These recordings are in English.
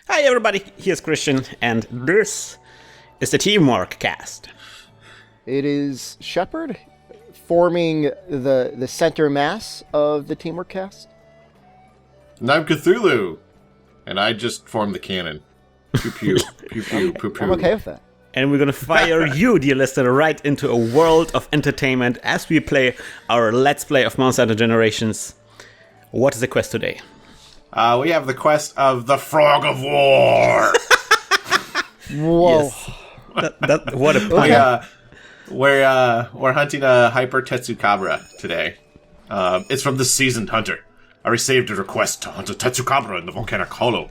Hi everybody, here's Christian, and this is the Teamwork Cast. It is Shepard forming the center mass of the Teamwork Cast. And I'm Cthulhu, and I just formed the cannon. Pew pew, pew pew, pew pew. I'm okay with that. And we're gonna fire you, dear listener, right into a world of entertainment as we play our Let's Play of Monster Hunter Generations. What is the quest today? We have the quest of the Frog of War. Whoa. Yes. What a pun. We're hunting a Hyper Tetsukabra today. It's from the Seasoned Hunter. I received a request to hunt a Tetsukabra in the Volcanic Hollow.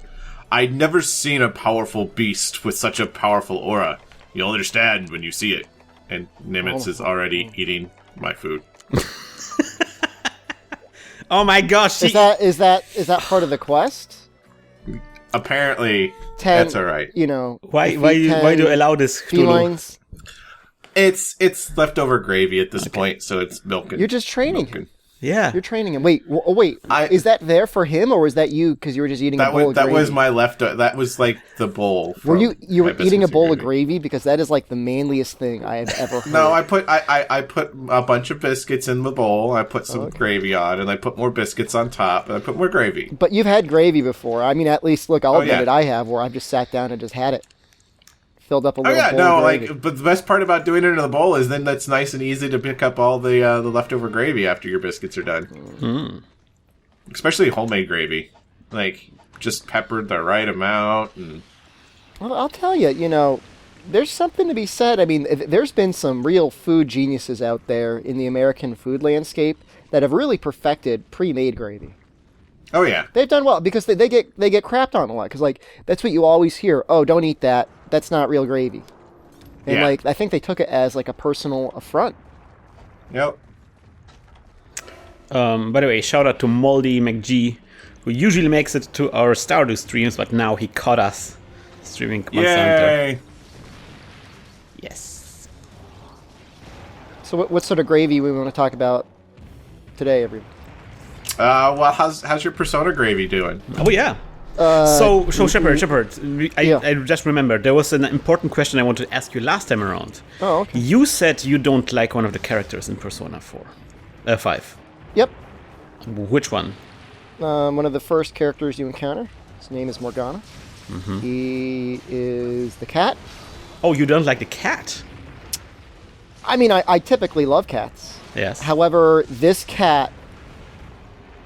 I'd never seen a powerful beast with such a powerful aura. You'll understand when you see it. And Nimitz is already eating my food. Oh my gosh! Is that part of the quest? Apparently, that's all right. You know, Why do you allow this? felines? It's leftover gravy at this point, so it's milking. You're just training him. Yeah. You're training him. Wait. Is that there for him, or was that you because you were just eating a bowl of gravy? That was my leftover. That was like the bowl. Were you were eating a bowl of gravy? Because that is like the manliest thing I have ever heard. No, I put a bunch of biscuits in the bowl. I put some gravy on, and I put more biscuits on top, and I put more gravy. But you've had gravy before. I mean, at least I'll admit it. I have, where I've just sat down and just had it. Filled up a little bowl of gravy. But the best part about doing it in the bowl is then that's nice and easy to pick up all the leftover gravy after your biscuits are done. Mm. Especially homemade gravy, like just peppered the right amount. And Well, I'll tell you, there's something to be said. I mean, there's been some real food geniuses out there in the American food landscape that have really perfected pre-made gravy. Oh yeah, They've done well because they get crapped on a lot because that's what you always hear. Oh, don't eat that. That's not real gravy. And Yeah. I think they took it as a personal affront. yep. By the way, shout out to Moldy McG, who usually makes it to our Stardew streams, but now he caught us streaming Monster Hunter. Yay! Yes. So what sort of gravy we want to talk about today, everyone? Well, how's your Persona gravy doing? Oh yeah. So Shepard, I just remembered there was an important question I wanted to ask you last time around. Oh, okay. You said you don't like one of the characters in Persona 5. Yep. Which one? One of the first characters you encounter. His name is Morgana. Mm-hmm. He is the cat. Oh, you don't like the cat? I mean, I typically love cats. Yes. However, this cat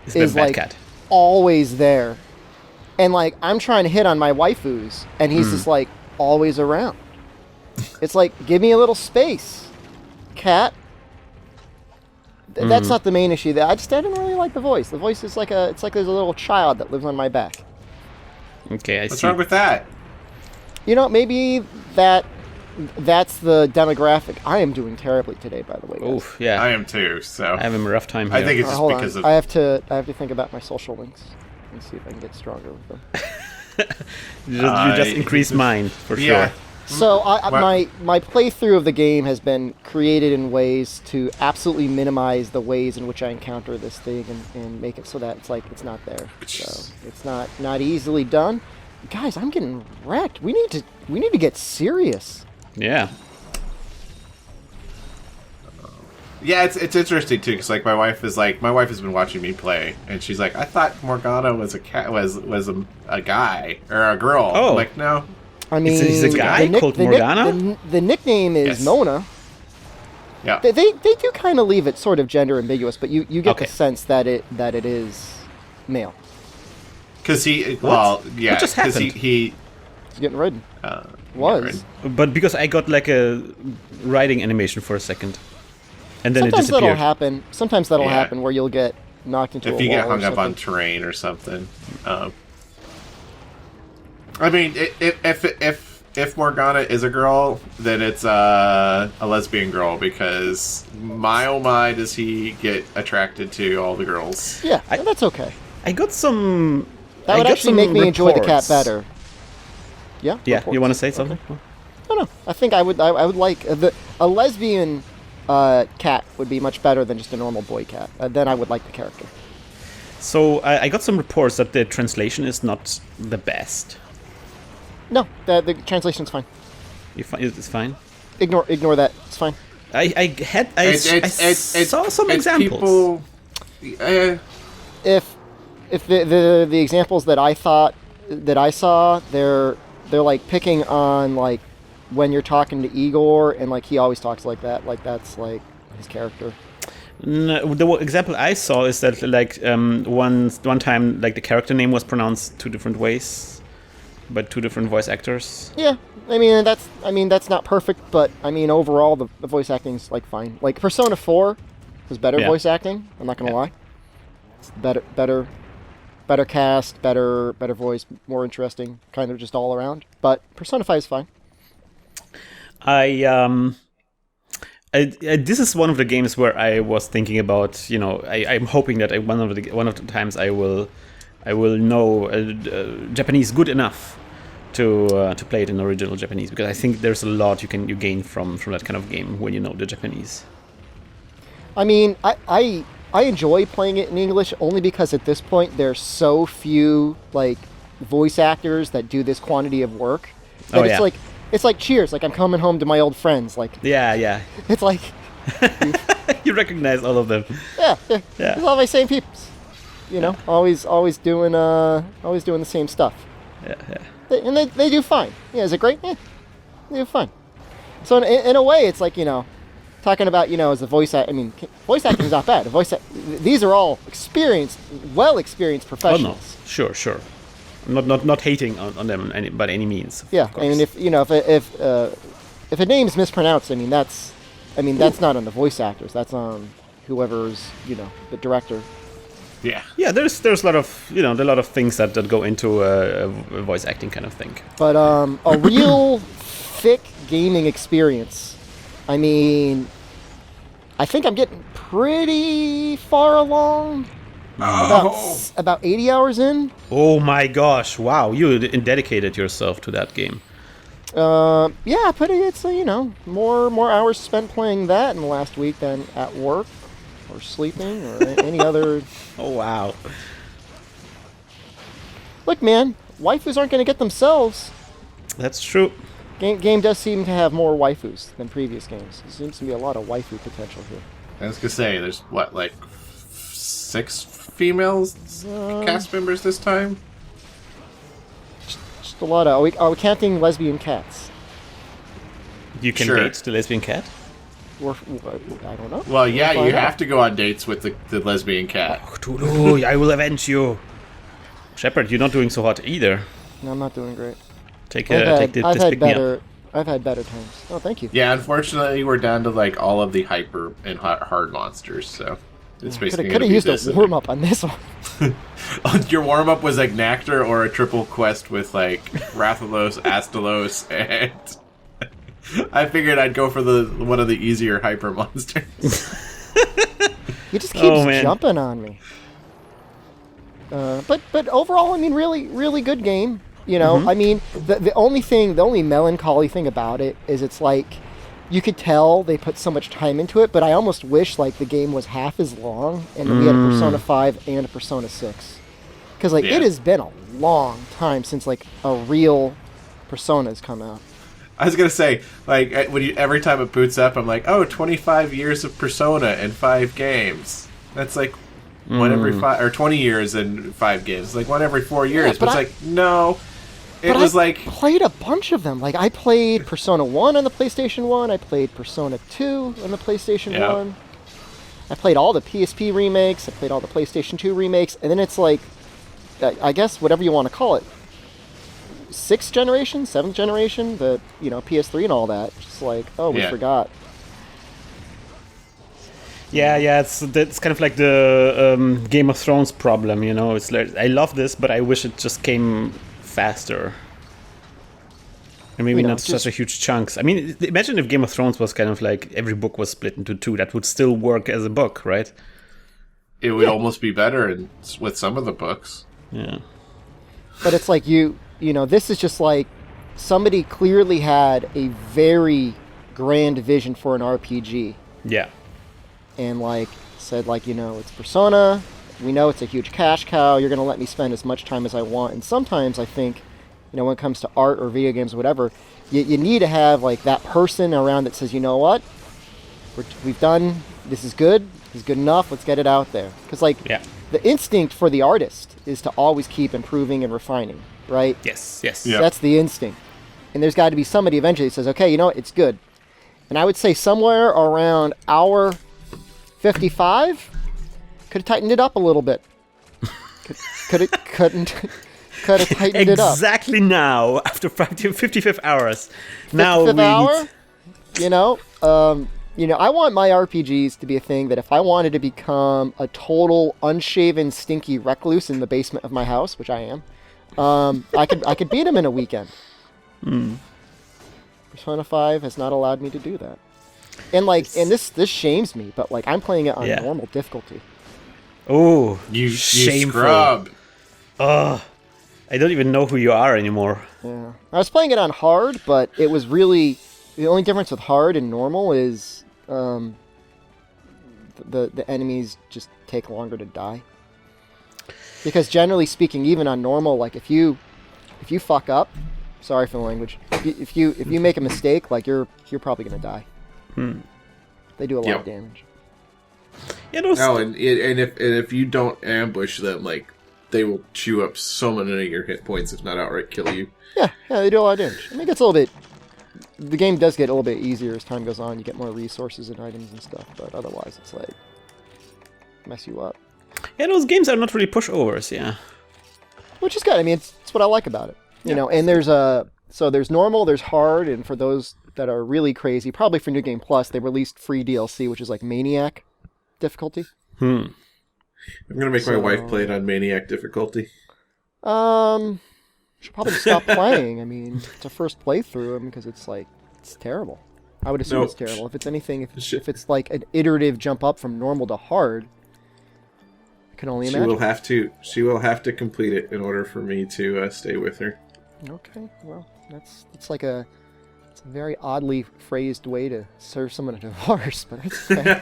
It's is a bad cat. always there. And I'm trying to hit on my waifus, and he's just always around. It's give me a little space, cat. That's not the main issue. I didn't really like the voice. The voice is it's like there's a little child that lives on my back. Okay, I What's see. wrong with that? Maybe that's the demographic. I am doing terribly today, by the way, guys. Oof, yeah. I am too. So I have a rough time here. I think it's just Hold because on. of. I have to think about my social links and see if I can get stronger with them. you just increase mine, for Yeah. sure. So my playthrough of the game has been created in ways to absolutely minimize the ways in which I encounter this thing and make it so that it's not there. So it's not easily done. Guys, I'm getting wrecked. We need to get serious. Yeah. Yeah, it's interesting too because my wife has been watching me play and she's like, I thought Morgana was a cat was a guy or a girl. Oh. I'm like, no. I mean, He's a guy called Morgana? The nickname is Yes. Mona. Yeah. They do kind of leave it sort of gender ambiguous, but you get Okay. the sense that it is male. Because What just because happened? He's getting ridden. Was. But because I got a riding animation for a second. And then Sometimes it disappeared. Sometimes that'll Yeah. happen where you'll get knocked into a wall if you get or hung up on something. terrain or something. I mean, if Morgana is a girl, then it's a lesbian girl because my oh my does he get attracted to all the girls. Yeah, that's okay. I got some... That would actually make me enjoy the cat better. Yeah. Yeah, reports. you want to say something? No. I think I would like a lesbian cat would be much better than just a normal boy cat. Then I would like the character. So I got some reports that the translation is not the best. No, the translation's fine. It's fine. Ignore that. It's fine. I saw some examples. If the examples that I saw, they're like picking on like when you're talking to Igor, and like he always talks like that, like that's like his character. No, the example I saw is that like one time like the character name was pronounced two different ways by two different voice actors. Yeah, I mean that's not perfect, but I mean overall the voice acting's like fine. Like Persona 4 was better voice acting. I'm not gonna lie. It's better cast, better voice, more interesting, kind of just all around. But Persona 5 is fine. This is one of the games where I was thinking about, I'm hoping that one of the times I will know Japanese good enough to play it in original Japanese, because I think there's a lot you gain from that kind of game when you know the Japanese. I mean, I enjoy playing it in English only because at this point there's so few like voice actors that do this quantity of work that it's like Cheers, like I'm coming home to my old friends, like yeah. It's like you recognize all of them. Yeah. It's all my same peeps, always doing the same stuff. Yeah. And they do fine. Yeah, is it great? Yeah, they do fine. So in a way, it's like talking about as a voice voice acting is not bad. These are all well experienced professionals. Oh no, sure. Not hating on them by any means. Yeah, I mean if a name's mispronounced, that's not on the voice actors. That's on whoever's the director. Yeah. Yeah, there's a lot of things that go into a voice acting kind of thing. But a real thick gaming experience. I mean, I think I'm getting pretty far along. About 80 hours in. Oh my gosh! Wow, you dedicated yourself to that game. Yeah, but it's more hours spent playing that in the last week than at work or sleeping or any other. Oh wow! Look, man, waifus aren't going to get themselves. That's true. Game does seem to have more waifus than previous games. There seems to be a lot of waifu potential here. I was gonna say, there's what, like 6 females cast members this time? Just a lot of. Are we counting lesbian cats? You can date the lesbian cat? I don't know. Well, yeah, you have to go on dates with the lesbian cat. Oh, Tulu, I will avenge you. Shepard, you're not doing so hot either. No, I'm not doing great. I've had better times. Oh, thank you. Yeah, unfortunately, we're down to like all of the hyper and hard monsters, so it's basically could have used a warm up on this one. Your warm up was like Nactor or a triple quest with like Rathalos, Astalos, and I figured I'd go for one of the easier hyper monsters. He just keeps jumping on me. But overall, I mean, really, really good game. I mean, the only melancholy thing about it is it's like you could tell they put so much time into it, but I almost wish like the game was half as long and we had a Persona 5 and a Persona 6. Because it has been a long time since like a real Persona has come out. I was gonna say, like, every time it boots up, I'm like, 25 years of Persona and 5 games. That's like one every 5, or 20 years and 5 games. Like one every 4 years. Yeah, but it's like, no. It was like played a bunch of them. Like I played Persona 1 on the PlayStation 1. I played Persona 2 on the PlayStation 1. I played all the PSP remakes. I played all the PlayStation 2 remakes. And then it's like, I guess whatever you want to call it, 6th generation, 7th generation, the PS3 and all that. Just like, we forgot. Yeah, it's kind of like the Game of Thrones problem, It's like, I love this, but I wish it just came faster. And maybe not such a huge chunks. I mean, imagine if Game of Thrones was kind of like every book was split into 2. That would still work as a book, right? It would almost be better with some of the books. Yeah. But it's like this is just like somebody clearly had a very grand vision for an RPG. Yeah. And like said it's Persona. We know it's a huge cash cow. You're going to let me spend as much time as I want. And sometimes I think when it comes to art or video games or whatever, you need to have like that person around that says, you know what, we've done, this is good enough, let's get it out there. Because the instinct for the artist is to always keep improving and refining, right? Yes. Yep. That's the instinct. And there's got to be somebody eventually that says, okay, you know what, it's good. And I would say somewhere around hour 55, could have tightened it up a little bit. Could have tightened it up. Exactly now, after 55 hours. Now 55th we hour, I want my RPGs to be a thing that if I wanted to become a total unshaven, stinky recluse in the basement of my house, which I am, I could beat him in a weekend. Persona 5 has not allowed me to do that. And this shames me, but I'm playing it on normal difficulty. Oh, you shameful. scrub. I don't even know who you are anymore. Yeah. I was playing it on hard, but it was really... The only difference with hard and normal is the enemies just take longer to die. Because generally speaking, even on normal, if you fuck up, sorry for the language, if you make a mistake, you're probably gonna die. They do a lot of damage. Yeah, and if you don't ambush them, they will chew up so many of your hit points, if not outright kill you. Yeah, they do a lot of damage. I mean, it gets a little bit... The game does get a little bit easier as time goes on. You get more resources and items and stuff, but otherwise it's mess you up. Yeah, those games are not really pushovers, Which is good. I mean, it's what I like about it. You know, and there's normal, there's hard, and for those that are really crazy, probably for New Game Plus, they released free DLC, which is Maniac difficulty. I'm gonna make my wife play it on Maniac difficulty. Should probably stop playing. I mean, it's a first playthrough because it's terrible. I would assume it's terrible. If it's anything, if it's an iterative jump up from normal to hard, I can only imagine. She will have to complete it in order for me to stay with her. Okay, well, it's a very oddly phrased way to serve someone a divorce, but it's okay.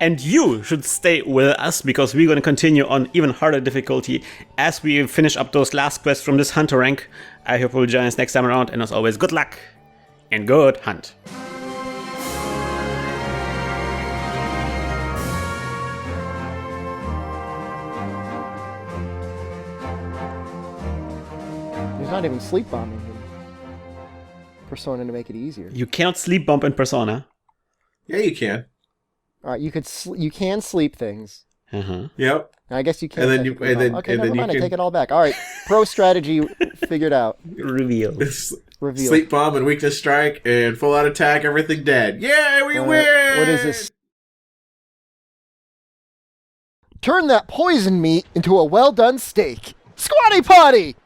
And you should stay with us because we're going to continue on even harder difficulty as we finish up those last quests from this hunter rank. I hope you'll join us next time around, and as always, good luck and good hunt. There's not even sleep bombing in Persona to make it easier. You cannot sleep bump in Persona. Yeah, you can. All right, you can sleep things. Yep. I guess you can. And then you okay, never mind. you I can take it all back. All right, pro strategy figured out. Reveal. Sleep bomb and weakness strike and full out attack. Everything dead. Yeah, we win. What is this? Turn that poison meat into a well done steak. Squatty Potty.